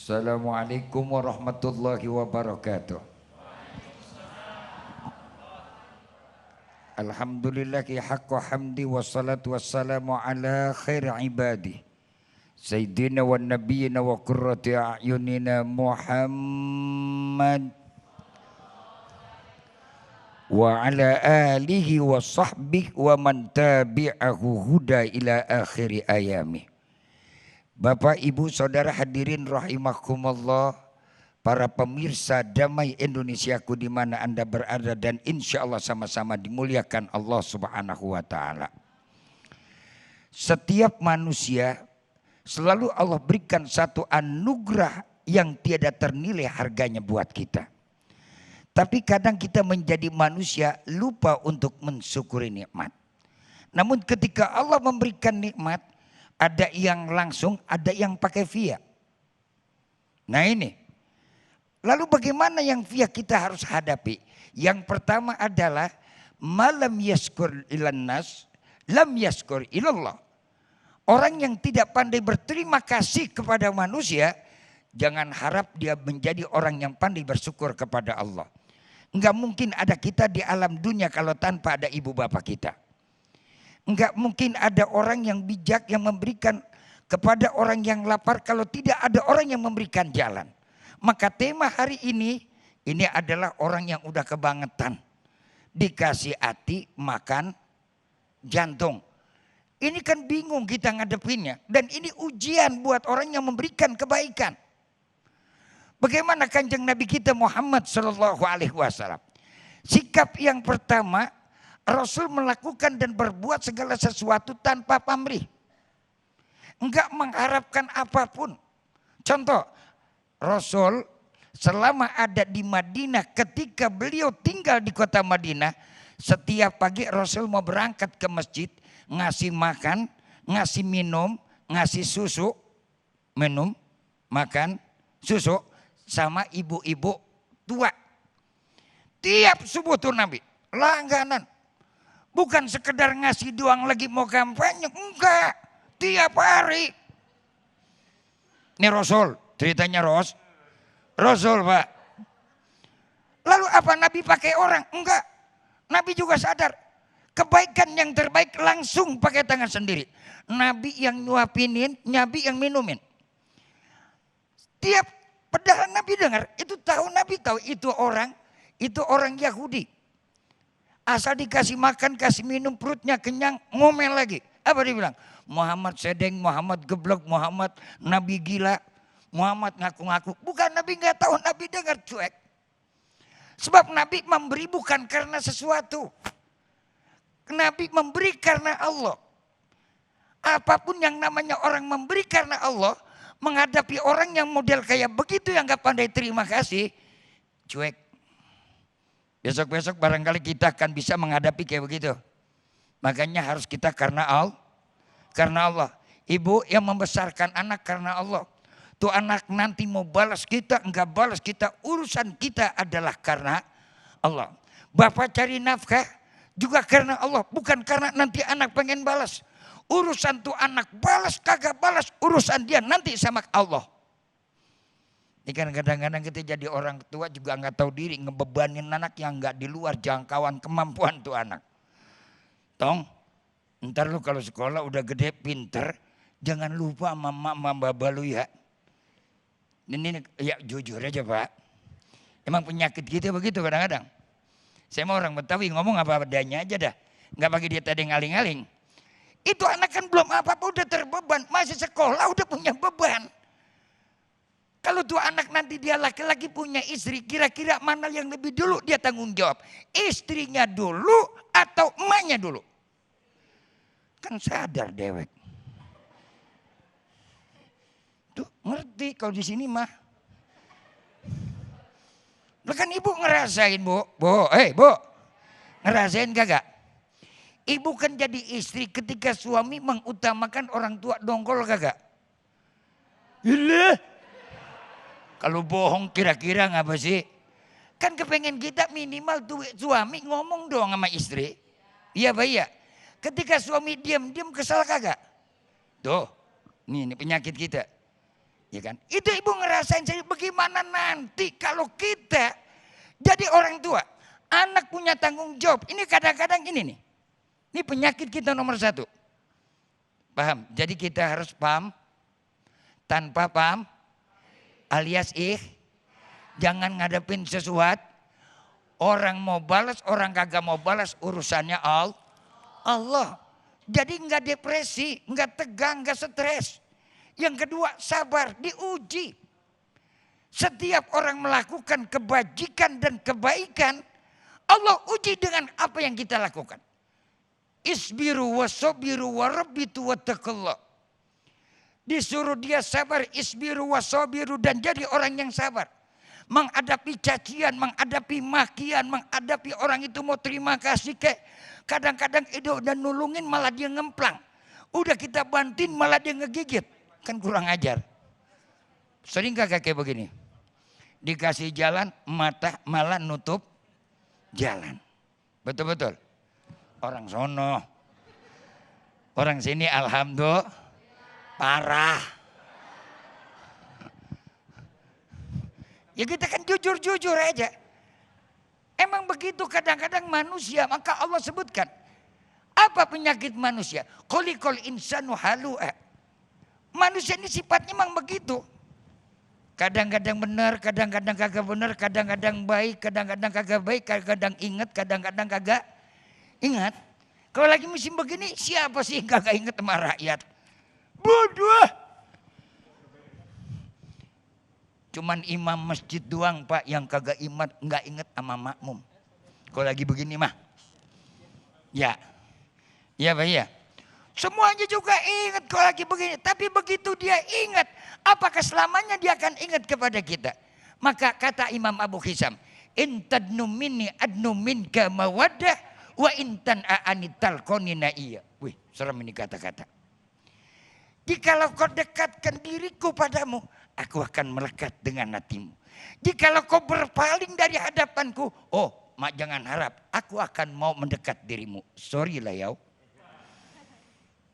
Assalamualaikum warahmatullahi wabarakatuh. Alhamdulillahi haqqa hamdi wassalatu wassalamu ala khair ibadi Sayyidina wa nabiyina wa qurrati a'yunina Muhammad wa ala alihi wa sahbihi wa man tabi'ahu huda ila akhiri ayami. Bapak, Ibu, Saudara hadirin rahimakumullah, para pemirsa Damai Indonesiaku di mana Anda berada dan insya Allah sama-sama dimuliakan Allah Subhanahu wa Ta'ala. Setiap manusia selalu Allah berikan satu anugerah yang tiada ternilai harganya buat kita. Tapi kadang kita menjadi manusia lupa untuk mensyukuri nikmat. Namun ketika Allah memberikan nikmat, ada yang langsung, ada yang pakai via. Nah ini. Lalu bagaimana yang via kita harus hadapi? Yang pertama adalah malam yaskur ilan nas, lam yaskur ilallah. Orang yang tidak pandai berterima kasih kepada manusia, jangan harap dia menjadi orang yang pandai bersyukur kepada Allah. Enggak mungkin ada kita di alam dunia kalau tanpa ada ibu bapak kita. Enggak mungkin ada orang yang bijak yang memberikan kepada orang yang lapar kalau tidak ada orang yang memberikan jalan. Maka tema hari ini adalah orang yang udah kebangetan. Dikasih hati, makan jantung. Ini kan bingung kita ngadepinnya. Dan ini ujian buat orang yang memberikan kebaikan. Bagaimana kanjeng Nabi kita Muhammad SAW? Sikap yang pertama, Rasul melakukan dan berbuat segala sesuatu tanpa pamrih. Enggak mengharapkan apapun. Contoh, Rasul selama ada di Madinah, ketika beliau tinggal di kota Madinah, setiap pagi Rasul mau berangkat ke masjid, ngasih makan, ngasih minum, ngasih susu, minum, makan, susu, sama ibu-ibu tua. Tiap subuh tuh Nabi, langganan. Bukan sekedar ngasih doang lagi mau kampanye, enggak. Tiap hari. Ini Rasul, ceritanya Rasul Pak. Lalu apa Nabi pakai orang? Enggak. Nabi juga sadar. Kebaikan yang terbaik langsung pakai tangan sendiri. Nabi yang nyuapinin, Nabi yang minumin. Tiap padahal Nabi dengar, Nabi tahu itu orang Yahudi. Asal dikasih makan, kasih minum, perutnya kenyang, ngomel lagi. Apa dia bilang? Muhammad sedeng, Muhammad geblok, Muhammad Nabi gila, Muhammad ngaku-ngaku. Bukan Nabi nggak tahu, Nabi dengar cuek. Sebab Nabi memberi bukan karena sesuatu. Nabi memberi karena Allah. Apapun yang namanya orang memberi karena Allah, menghadapi orang yang model kayak begitu yang nggak pandai terima kasih, cuek. Besok-besok barangkali kita akan bisa menghadapi kayak begitu. Makanya harus kita karena Allah. Ibu yang membesarkan anak karena Allah. Tuh anak nanti mau balas kita, enggak balas kita. Urusan kita adalah karena Allah. Bapak cari nafkah juga karena Allah. Bukan karena nanti anak pengen balas. Urusan tuh anak balas kagak balas. Urusan dia nanti sama Allah. Ini kan kadang-kadang kita jadi orang tua juga nggak tahu diri ngebebanin anak yang nggak di luar jangkauan kemampuan tuh anak. Tong, ntar lu kalau sekolah udah gede pinter, jangan lupa sama mama baba lu ya. Ini ya jujur aja Pak. Emang penyakit kita begitu kadang-kadang. Saya mau orang Betawi ngomong apa adanya aja dah, nggak pakai dia tadi ngaling-ngaling. Itu anak kan belum apa-apa udah terbeban, masih sekolah udah punya beban. Kalau tuh anak nanti dia laki-laki punya istri, kira-kira mana yang lebih dulu dia tanggung jawab? Istrinya dulu atau emaknya dulu? Kan sadar dewek. Tuh ngerti kalau di sini mah. Lah kan ibu ngerasain Bu. Bu. Ngerasain kagak? Ibu kan jadi istri ketika suami mengutamakan orang tua dongkol kagak? Ilah. Kalau bohong kira-kira ngapa sih? Kan kepengen kita minimal tuh suami ngomong dong sama istri. Iya Pak iya. Ketika suami diam-diam kesal kagak? Tuh, ini penyakit kita. Ya kan? Itu ibu ngerasain sendiri. Bagaimana nanti kalau kita jadi orang tua, anak punya tanggung jawab. Ini kadang-kadang ini nih. Ini penyakit kita nomor 1. Paham? Jadi kita harus paham. Tanpa paham alias jangan ngadepin sesuatu. Orang mau balas, orang kagak mau balas, urusannya Allah. Jadi enggak depresi, enggak tegang, enggak stres. Yang kedua, sabar, diuji. Setiap orang melakukan kebajikan dan kebaikan, Allah uji dengan apa yang kita lakukan. Isbiru wasobiru warabitu wattaqullah. Disuruh dia sabar, isbiru wasobiru, dan jadi orang yang sabar. Menghadapi cacian, menghadapi makian, menghadapi orang itu mau terima kasih kadang-kadang itu udah nulungin malah dia ngemplang. Udah kita bantuin malah dia ngegigit. Kan kurang ajar. Sering kagak kayak begini? Dikasih jalan mata malah nutup jalan. Betul-betul. Orang sono. Orang sini alhamdulillah parah. Ya kita kan jujur-jujur aja. Emang begitu kadang-kadang manusia, maka Allah sebutkan. Apa penyakit manusia? Khuliqal insanu halu'a. Manusia ini sifatnya memang begitu. Kadang-kadang benar, kadang-kadang kagak benar, kadang-kadang baik, kadang-kadang kagak baik, kadang-kadang ingat, kadang-kadang kagak ingat. Kalau lagi musim begini, siapa sih yang kagak ingat sama rakyat? Bodoh. Cuman imam masjid doang Pak yang kagak nggak inget sama makmum. Kalau lagi begini mah, ya Pak ya. Semuanya juga ingat kalau lagi begini. Tapi begitu dia ingat, apakah selamanya dia akan ingat kepada kita? Maka kata Imam Abu Hisam, intadnu minni adnu minka mawaddah wa intan a'anital konina iya. Wih, serem ini kata-kata. Jikalau kau dekatkan diriku padamu, aku akan melekat dengan hatimu. Jikalau kau berpaling dari hadapanku, mak jangan harap, aku akan mau mendekat dirimu. Sorry lah ya.